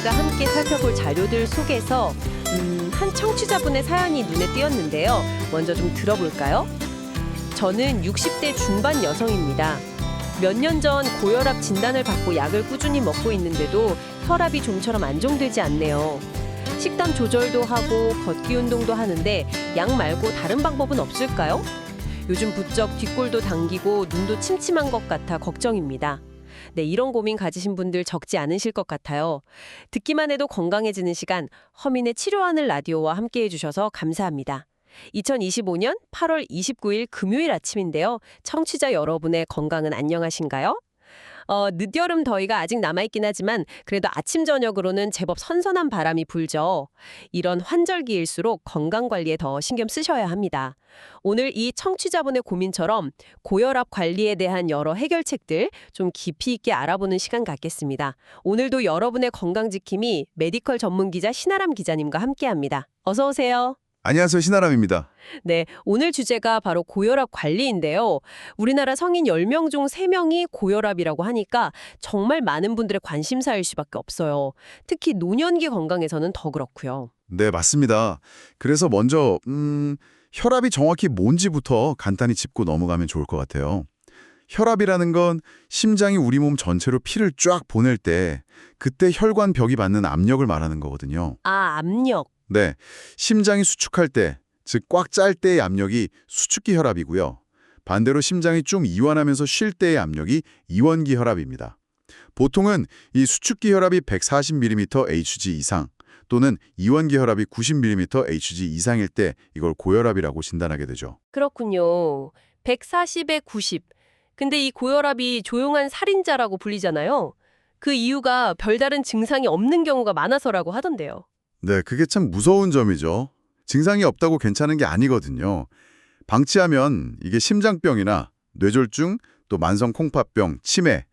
저희가 함께 살펴볼 자료들 속에서 한 청취자분의 사연이 눈에 띄었는데요. 먼저 좀 들어볼까요? 저는 60대 중반 여성입니다. 몇 년 전 고혈압 진단을 받고 약을 꾸준히 먹고 있는데도 혈압이 좀처럼 안정되지 않네요. 식단 조절도 하고 걷기 운동도 하는데 약 말고 다른 방법은 없을까요? 요즘 부쩍 뒷골도 당기고 눈도 침침한 것 같아 걱정입니다. 네, 이런 고민 가지신 분들 적지 않으실 것 같아요. 듣기만 해도 건강해지는 시간, 허민의 치료하는 라디오와 함께해 주셔서 감사합니다. 2025년 8월 29일 금요일 아침인데요. 청취자 여러분의 건강은 안녕하신가요? 늦여름 더위가 아직 남아있긴 하지만 그래도 아침 저녁으로는 제법 선선한 바람이 불죠. 이런 환절기일수록 건강관리에 더 신경 쓰셔야 합니다. 오늘 이 청취자분의 고민처럼 고혈압 관리에 대한 여러 해결책들 좀 깊이 있게 알아보는 시간 갖겠습니다. 오늘도 여러분의 건강지킴이 메디컬 전문기자 신아람 기자님과 함께합니다. 어서 오세요. 안녕하세요. 신아람입니다. 네, 오늘 주제가 바로 고혈압 관리인데요. 우리나라 성인 10명 중 3명이 고혈압이라고 하니까 정말 많은 분들의 관심사일 수밖에 없어요. 특히 노년기 건강에서는 더 그렇고요. 네, 맞습니다. 그래서 먼저 혈압이 정확히 뭔지부터 간단히 짚고 넘어가면 좋을 것 같아요. 혈압이라는 건 심장이 우리 몸 전체로 피를 쫙 보낼 때 그때 혈관 벽이 받는 압력을 말하는 거거든요. 아, 압력. 네, 심장이 수축할 때, 즉 꽉 짤 때의 압력이 수축기 혈압이고요. 반대로 심장이 좀 이완하면서 쉴 때의 압력이 이완기 혈압입니다. 보통은 이 수축기 혈압이 140mm Hg 이상 또는 이완기 혈압이 90mm Hg 이상일 때 이걸 고혈압이라고 진단하게 되죠. 그렇군요. 140에 90. 근데 이 고혈압이 조용한 살인자라고 불리잖아요. 그 이유가 별다른 증상이 없는 경우가 많아서라고 하던데요. 네, 그게 참 무서운 점이죠. 증상이 없다고 괜찮은 게 아니거든요. 방치하면 이게 심장병이나 뇌졸중, 또 만성 콩팥병, 치매,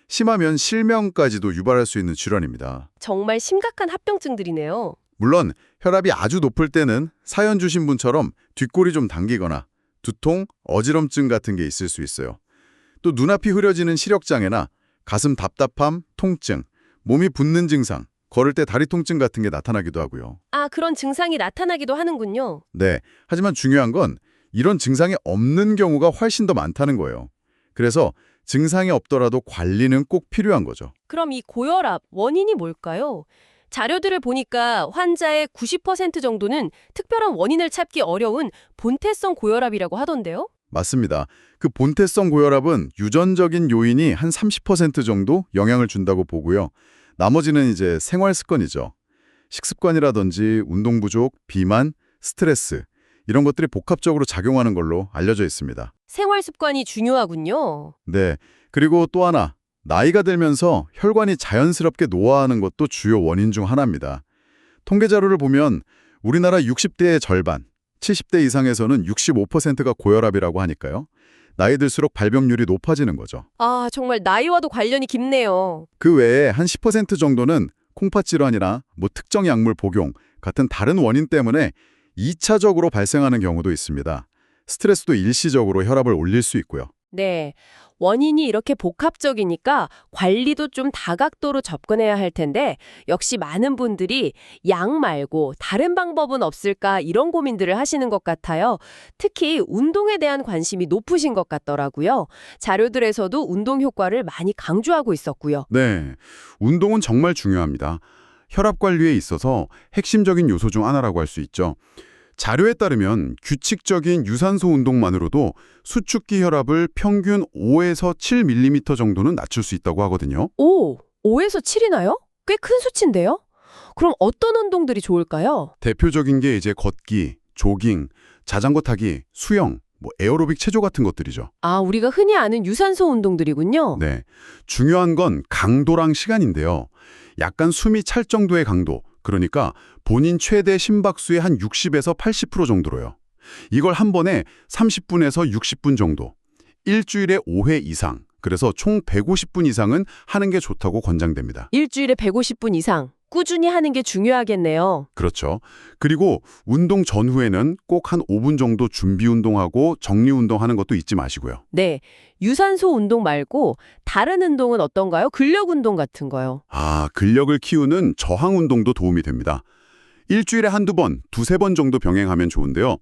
심하면 실명까지도 유발할 수 있는 질환입니다. 정말 심각한 합병증들이네요. 물론 혈압이 아주 높을 때는 사연 주신 분처럼 뒷골이 좀 당기거나 두통, 어지럼증 같은 게 있을 수 있어요. 또 눈앞이 흐려지는 시력장애나 가슴 답답함, 통증, 몸이 붓는 증상, 걸을 때 다리 통증 같은 게 나타나기도 하고요. 아, 그런 증상이 나타나기도 하는군요. 네, 하지만 중요한 건 이런 증상이 없는 경우가 훨씬 더 많다는 거예요. 그래서 증상이 없더라도 관리는 꼭 필요한 거죠. 그럼 이 고혈압 원인이 뭘까요? 자료들을 보니까 환자의 90% 정도는 특별한 원인을 찾기 어려운 본태성 고혈압이라고 하던데요? 맞습니다. 그 본태성 고혈압은 유전적인 요인이 한 30% 정도 영향을 준다고 보고요. 나머지는 이제 생활 습관이죠. 식습관이라든지 운동 부족, 비만, 스트레스 이런 것들이 복합적으로 작용하는 걸로 알려져 있습니다. 생활 습관이 중요하군요. 네, 그리고 또 하나, 나이가 들면서 혈관이 자연스럽게 노화하는 것도 주요 원인 중 하나입니다. 통계 자료를 보면 우리나라 60대의 절반, 70대 이상에서는 65%가 고혈압이라고 하니까요. 나이 들수록 발병률이 높아지는 거죠. 아, 정말 나이와도 관련이 깊네요. 그 외에 한 10% 정도는 콩팥 질환이나 특정 약물 복용 같은 다른 원인 때문에 2차적으로 발생하는 경우도 있습니다. 스트레스도 일시적으로 혈압을 올릴 수 있고요. 네, 원인이 이렇게 복합적이니까 관리도 좀 다각도로 접근해야 할 텐데 역시 많은 분들이 약 말고 다른 방법은 없을까 이런 고민들을 하시는 것 같아요. 특히 운동에 대한 관심이 높으신 것 같더라고요. 자료들에서도 운동 효과를 많이 강조하고 있었고요. 네, 운동은 정말 중요합니다. 혈압 관리에 있어서 핵심적인 요소 중 하나라고 할 수 있죠. 자료에 따르면 규칙적인 유산소 운동만으로도 수축기 혈압을 평균 5에서 7mm 정도는 낮출 수 있다고 하거든요. 오, 5에서 7이나요? 꽤 큰 수치인데요? 그럼 어떤 운동들이 좋을까요? 대표적인 게 이제 걷기, 조깅, 자전거 타기, 수영, 에어로빅 체조 같은 것들이죠. 아, 우리가 흔히 아는 유산소 운동들이군요. 네, 중요한 건 강도랑 시간인데요. 약간 숨이 찰 정도의 강도, 그러니까 본인 최대 심박수의 한 60에서 80% 정도로요. 이걸 한 번에 30분에서 60분 정도, 일주일에 5회 이상, 그래서 총 150분 이상은 하는 게 좋다고 권장됩니다. 일주일에 150분 이상. 꾸준히 하는 게 중요하겠네요. 그렇죠. 그리고 운동 전후에는 꼭 한 5분 정도 준비 운동하고 정리 운동하는 것도 잊지 마시고요. 네, 유산소 운동 말고 다른 운동은 어떤가요? 근력 운동 같은 거요. 근력을 키우는 저항 운동도 도움이 됩니다. 일주일에 한두 번, 두세 번 정도 병행하면 좋은데요.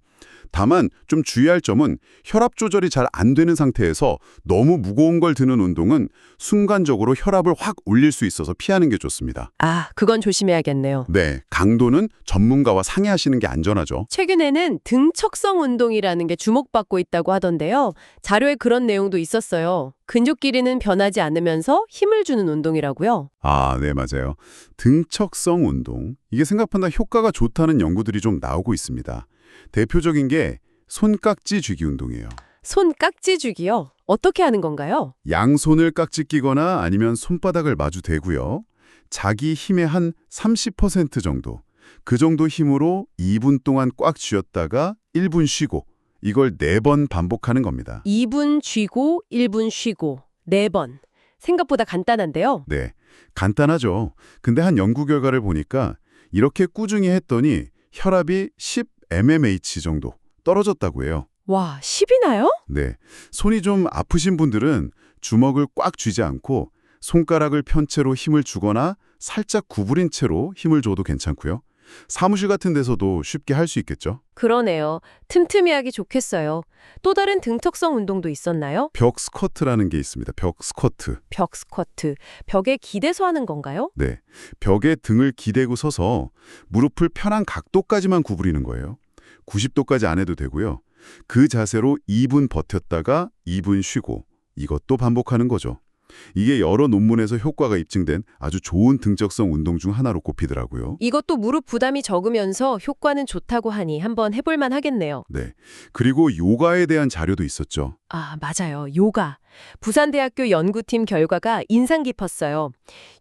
다만 좀 주의할 점은 혈압 조절이 잘 안 되는 상태에서 너무 무거운 걸 드는 운동은 순간적으로 혈압을 확 올릴 수 있어서 피하는 게 좋습니다. 그건 조심해야겠네요. 네, 강도는 전문가와 상의하시는 게 안전하죠. 최근에는 등척성 운동이라는 게 주목받고 있다고 하던데요. 자료에 그런 내용도 있었어요. 근육 길이는 변하지 않으면서 힘을 주는 운동이라고요. 네, 맞아요. 등척성 운동. 이게 생각보다 효과가 좋다는 연구들이 좀 나오고 있습니다. 대표적인 게 손깍지 쥐기 운동이에요. 손깍지 쥐기요? 어떻게 하는 건가요? 양손을 깍지 끼거나 아니면 손바닥을 마주 대고요. 자기 힘의 한 30% 정도, 그 정도 힘으로 2분 동안 꽉 쥐었다가 1분 쉬고, 이걸 4번 반복하는 겁니다. 2분 쥐고 1분 쉬고 4번. 생각보다 간단한데요. 네, 간단하죠. 근데 한 연구 결과를 보니까 이렇게 꾸준히 했더니 혈압이 10mmH 정도 떨어졌다고 해요. 와, 10이나요? 네, 손이 좀 아프신 분들은 주먹을 꽉 쥐지 않고 손가락을 편 채로 힘을 주거나 살짝 구부린 채로 힘을 줘도 괜찮고요. 사무실 같은 데서도 쉽게 할 수 있겠죠. 그러네요. 틈틈이 하기 좋겠어요. 또 다른 등턱성 운동도 있었나요? 벽 스쿼트라는 게 있습니다. 벽 스쿼트. 벽 스쿼트. 벽에 기대서 하는 건가요? 네, 벽에 등을 기대고 서서 무릎을 편한 각도까지만 구부리는 거예요. 90도까지 안 해도 되고요. 그 자세로 2분 버텼다가 2분 쉬고 이것도 반복하는 거죠. 이게 여러 논문에서 효과가 입증된 아주 좋은 등적성 운동 중 하나로 꼽히더라고요. 이것도 무릎 부담이 적으면서 효과는 좋다고 하니 한번 해볼만 하겠네요. 네, 그리고 요가에 대한 자료도 있었죠. 맞아요. 요가. 부산대학교 연구팀 결과가 인상 깊었어요.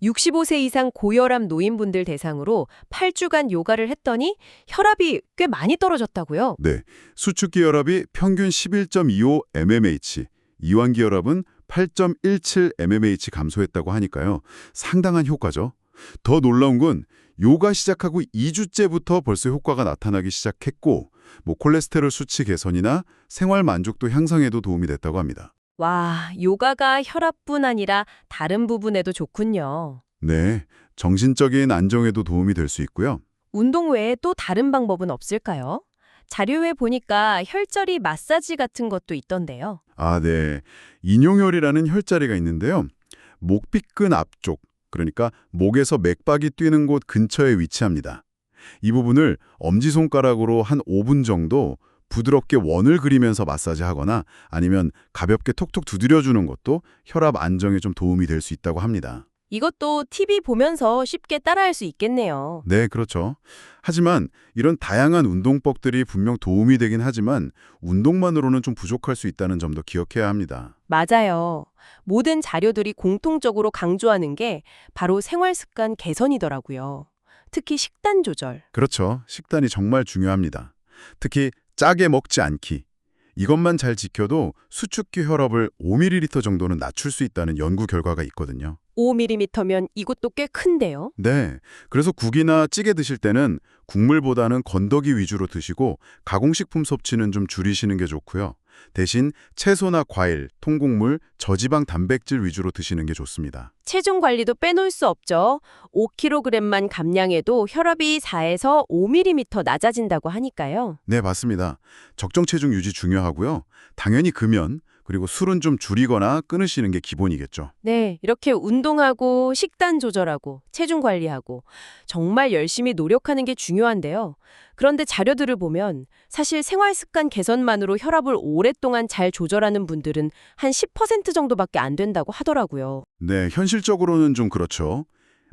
65세 이상 고혈압 노인분들 대상으로 8주간 요가를 했더니 혈압이 꽤 많이 떨어졌다고요. 네, 수축기 혈압이 평균 11.25 mmH, 이완기 혈압은 8.17 mmH 감소했다고 하니까요. 상당한 효과죠. 더 놀라운 건 요가 시작하고 2주째부터 벌써 효과가 나타나기 시작했고 콜레스테롤 수치 개선이나 생활 만족도 향상에도 도움이 됐다고 합니다. 와, 요가가 혈압뿐 아니라 다른 부분에도 좋군요. 네, 정신적인 안정에도 도움이 될 수 있고요. 운동 외에 또 다른 방법은 없을까요? 자료에 보니까 혈자리 마사지 같은 것도 있던데요. 네. 인용혈이라는 혈자리가 있는데요. 목삐끈 앞쪽, 그러니까 목에서 맥박이 뛰는 곳 근처에 위치합니다. 이 부분을 엄지손가락으로 한 5분 정도 부드럽게 원을 그리면서 마사지하거나 아니면 가볍게 톡톡 두드려주는 것도 혈압 안정에 좀 도움이 될 수 있다고 합니다. 이것도 TV 보면서 쉽게 따라할 수 있겠네요. 네, 그렇죠. 하지만 이런 다양한 운동법들이 분명 도움이 되긴 하지만 운동만으로는 좀 부족할 수 있다는 점도 기억해야 합니다. 맞아요. 모든 자료들이 공통적으로 강조하는 게 바로 생활 습관 개선이더라고요. 특히 식단 조절. 그렇죠. 식단이 정말 중요합니다. 특히 짜게 먹지 않기. 이것만 잘 지켜도 수축기 혈압을 5ml 정도는 낮출 수 있다는 연구 결과가 있거든요. 5mm면 이것도 꽤 큰데요. 네, 그래서 국이나 찌개 드실 때는 국물보다는 건더기 위주로 드시고 가공식품 섭취는 좀 줄이시는 게 좋고요. 대신 채소나 과일, 통곡물, 저지방 단백질 위주로 드시는 게 좋습니다. 체중 관리도 빼놓을 수 없죠. 5kg만 감량해도 혈압이 4에서 5mm 낮아진다고 하니까요. 네, 맞습니다. 적정 체중 유지 중요하고요. 당연히 금연, 그리고 술은 좀 줄이거나 끊으시는 게 기본이겠죠. 네, 이렇게 운동하고 식단 조절하고 체중 관리하고 정말 열심히 노력하는 게 중요한데요. 그런데 자료들을 보면 사실 생활 습관 개선만으로 혈압을 오랫동안 잘 조절하는 분들은 한 10% 정도밖에 안 된다고 하더라고요. 네, 현실적으로는 좀 그렇죠.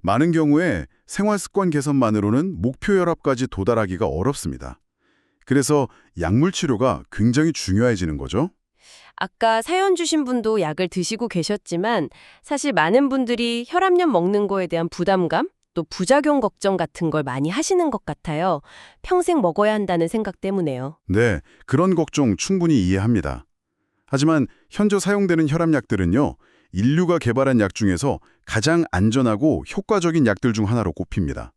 많은 경우에 생활 습관 개선만으로는 목표 혈압까지 도달하기가 어렵습니다. 그래서 약물 치료가 굉장히 중요해지는 거죠. 아까 사연 주신 분도 약을 드시고 계셨지만 사실 많은 분들이 혈압약 먹는 거에 대한 부담감, 또 부작용 걱정 같은 걸 많이 하시는 것 같아요. 평생 먹어야 한다는 생각 때문에요. 네, 그런 걱정 충분히 이해합니다. 하지만 현재 사용되는 혈압약들은요, 인류가 개발한 약 중에서 가장 안전하고 효과적인 약들 중 하나로 꼽힙니다.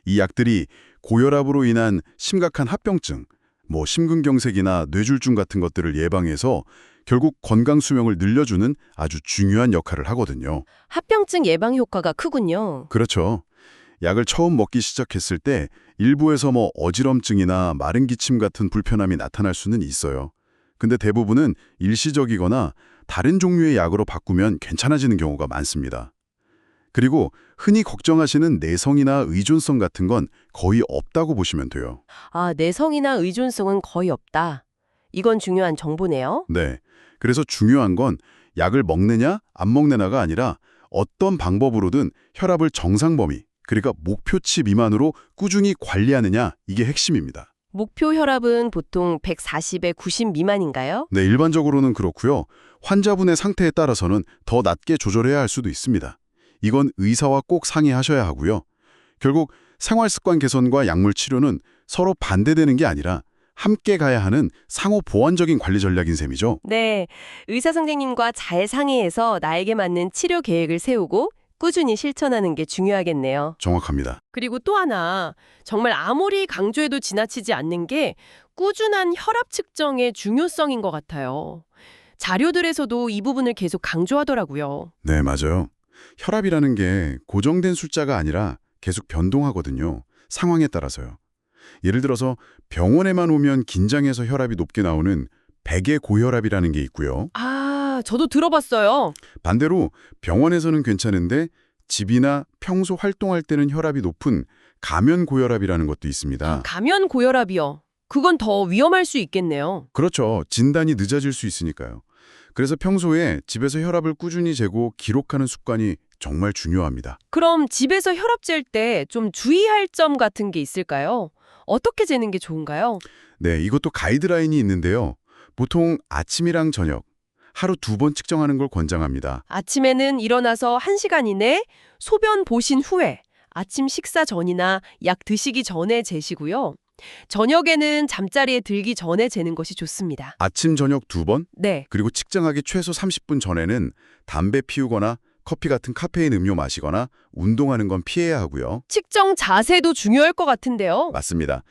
이 약들이 고혈압으로 인한 심각한 합병증, 심근경색이나 뇌졸중 같은 것들을 예방해서 결국 건강 수명을 늘려주는 아주 중요한 역할을 하거든요. 합병증 예방 효과가 크군요. 그렇죠. 약을 처음 먹기 시작했을 때 일부에서 어지럼증이나 마른 기침 같은 불편함이 나타날 수는 있어요. 근데 대부분은 일시적이거나 다른 종류의 약으로 바꾸면 괜찮아지는 경우가 많습니다. 그리고 흔히 걱정하시는 내성이나 의존성 같은 건 거의 없다고 보시면 돼요. 아, 내성이나 의존성은 거의 없다. 이건 중요한 정보네요. 네. 그래서 중요한 건 약을 먹느냐 안 먹느냐가 아니라 어떤 방법으로든 혈압을 정상 범위, 그러니까 목표치 미만으로 꾸준히 관리하느냐, 이게 핵심입니다. 목표 혈압은 보통 140에 90 미만인가요? 네, 일반적으로는 그렇고요. 환자분의 상태에 따라서는 더 낮게 조절해야 할 수도 있습니다. 이건 의사와 꼭 상의하셔야 하고요. 결국 생활습관 개선과 약물 치료는 서로 반대되는 게 아니라 함께 가야 하는 상호 보완적인 관리 전략인 셈이죠. 네, 의사 선생님과 잘 상의해서 나에게 맞는 치료 계획을 세우고 꾸준히 실천하는 게 중요하겠네요. 정확합니다. 그리고 또 하나, 정말 아무리 강조해도 지나치지 않는 게 꾸준한 혈압 측정의 중요성인 것 같아요. 자료들에서도 이 부분을 계속 강조하더라고요. 네, 맞아요. 혈압이라는 게 고정된 숫자가 아니라 계속 변동하거든요. 상황에 따라서요. 예를 들어서 병원에만 오면 긴장해서 혈압이 높게 나오는 백의 고혈압이라는 게 있고요. 아, 저도 들어봤어요. 반대로 병원에서는 괜찮은데 집이나 평소 활동할 때는 혈압이 높은 가면 고혈압이라는 것도 있습니다. 가면 고혈압이요. 그건 더 위험할 수 있겠네요. 그렇죠. 진단이 늦어질 수 있으니까요. 그래서 평소에 집에서 혈압을 꾸준히 재고 기록하는 습관이 정말 중요합니다. 그럼 집에서 혈압 잴 때 좀 주의할 점 같은 게 있을까요? 어떻게 재는 게 좋은가요? 네, 이것도 가이드라인이 있는데요. 보통 아침이랑 저녁, 하루 2번 측정하는 걸 권장합니다. 아침에는 일어나서 1시간 이내, 소변 보신 후에, 아침 식사 전이나 약 드시기 전에 재시고요. 저녁에는 잠자리에 들기 전에 재는 것이 좋습니다. 아침, 저녁 2번, 네, 그리고 측정하기 최소 30분 전에는 담배 피우거나 커피 같은 카페인 음료 마시거나 운동하는 건 피해야 하고요. 측정 자세도 중요할 것 같은데요. 맞습니다.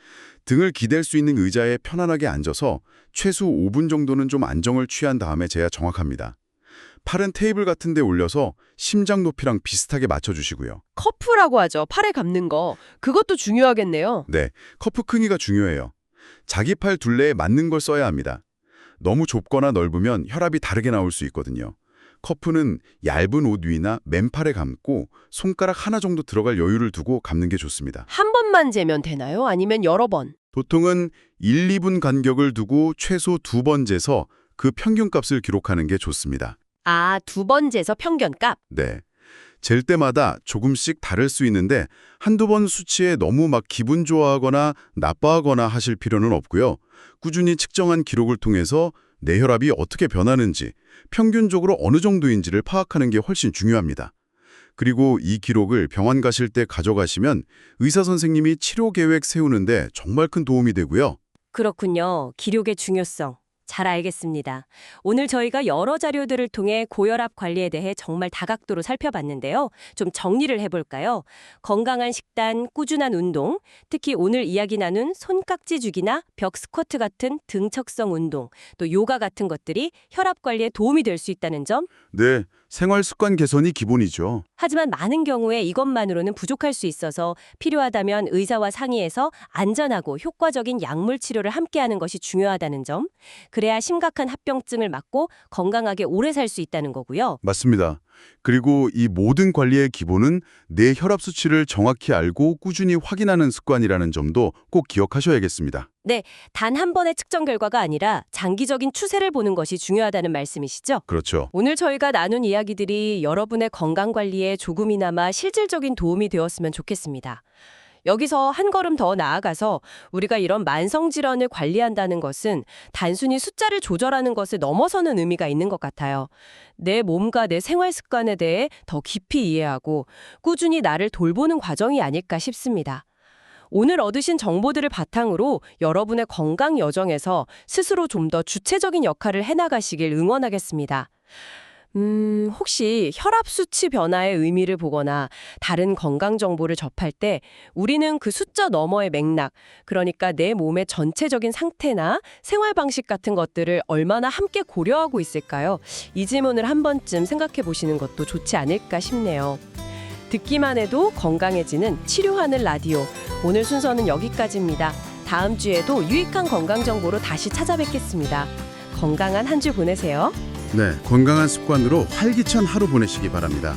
등을 기댈 수 있는 의자에 편안하게 앉아서 최소 5분 정도는 좀 안정을 취한 다음에 재야 정확합니다. 팔은 테이블 같은 데 올려서 심장 높이랑 비슷하게 맞춰주시고요. 커프라고 하죠. 팔에 감는 거. 그것도 중요하겠네요. 네, 커프 크기가 중요해요. 자기 팔 둘레에 맞는 걸 써야 합니다. 너무 좁거나 넓으면 혈압이 다르게 나올 수 있거든요. 커프는 얇은 옷 위나 맨팔에 감고 손가락 하나 정도 들어갈 여유를 두고 감는 게 좋습니다. 한 번만 재면 되나요? 아니면 여러 번? 보통은 1, 2분 간격을 두고 최소 2번 재서 그 평균값을 기록하는 게 좋습니다. 아, 2번 재서 평균값. 네. 잴 때마다 조금씩 다를 수 있는데 한두 번 수치에 너무 기분 좋아하거나 나빠하거나 하실 필요는 없고요. 꾸준히 측정한 기록을 통해서 내 혈압이 어떻게 변하는지, 평균적으로 어느 정도인지를 파악하는 게 훨씬 중요합니다. 그리고 이 기록을 병원 가실 때 가져가시면 의사 선생님이 치료 계획 세우는데 정말 큰 도움이 되고요. 그렇군요. 기록의 중요성. 잘 알겠습니다. 오늘 저희가 여러 자료들을 통해 고혈압 관리에 대해 정말 다각도로 살펴봤는데요. 좀 정리를 해볼까요? 건강한 식단, 꾸준한 운동, 특히 오늘 이야기 나눈 손깍지 주기나 벽 스쿼트 같은 등척성 운동, 또 요가 같은 것들이 혈압 관리에 도움이 될 수 있다는 점. 네, 생활 습관 개선이 기본이죠. 하지만 많은 경우에 이것만으로는 부족할 수 있어서 필요하다면 의사와 상의해서 안전하고 효과적인 약물 치료를 함께하는 것이 중요하다는 점. 그래야 심각한 합병증을 막고 건강하게 오래 살 수 있다는 거고요. 맞습니다. 그리고 이 모든 관리의 기본은 내 혈압 수치를 정확히 알고 꾸준히 확인하는 습관이라는 점도 꼭 기억하셔야겠습니다. 단 한 번의 측정 결과가 아니라 장기적인 추세를 보는 것이 중요하다는 말씀이시죠? 그렇죠. 오늘 저희가 나눈 이야기들이 여러분의 건강 관리에 조금이나마 실질적인 도움이 되었으면 좋겠습니다. 여기서 한 걸음 더 나아가서 우리가 이런 만성질환을 관리한다는 것은 단순히 숫자를 조절하는 것을 넘어서는 의미가 있는 것 같아요. 내 몸과 내 생활 습관에 대해 더 깊이 이해하고 꾸준히 나를 돌보는 과정이 아닐까 싶습니다. 오늘 얻으신 정보들을 바탕으로 여러분의 건강 여정에서 스스로 좀 더 주체적인 역할을 해나가시길 응원하겠습니다. 혹시 혈압 수치 변화의 의미를 보거나 다른 건강 정보를 접할 때 우리는 그 숫자 너머의 맥락, 그러니까 내 몸의 전체적인 상태나 생활 방식 같은 것들을 얼마나 함께 고려하고 있을까요? 이 질문을 한 번쯤 생각해 보시는 것도 좋지 않을까 싶네요. 듣기만 해도 건강해지는 치료하는 라디오. 오늘 순서는 여기까지입니다. 다음 주에도 유익한 건강 정보로 다시 찾아뵙겠습니다. 건강한 한 주 보내세요. 네, 건강한 습관으로 활기찬 하루 보내시기 바랍니다.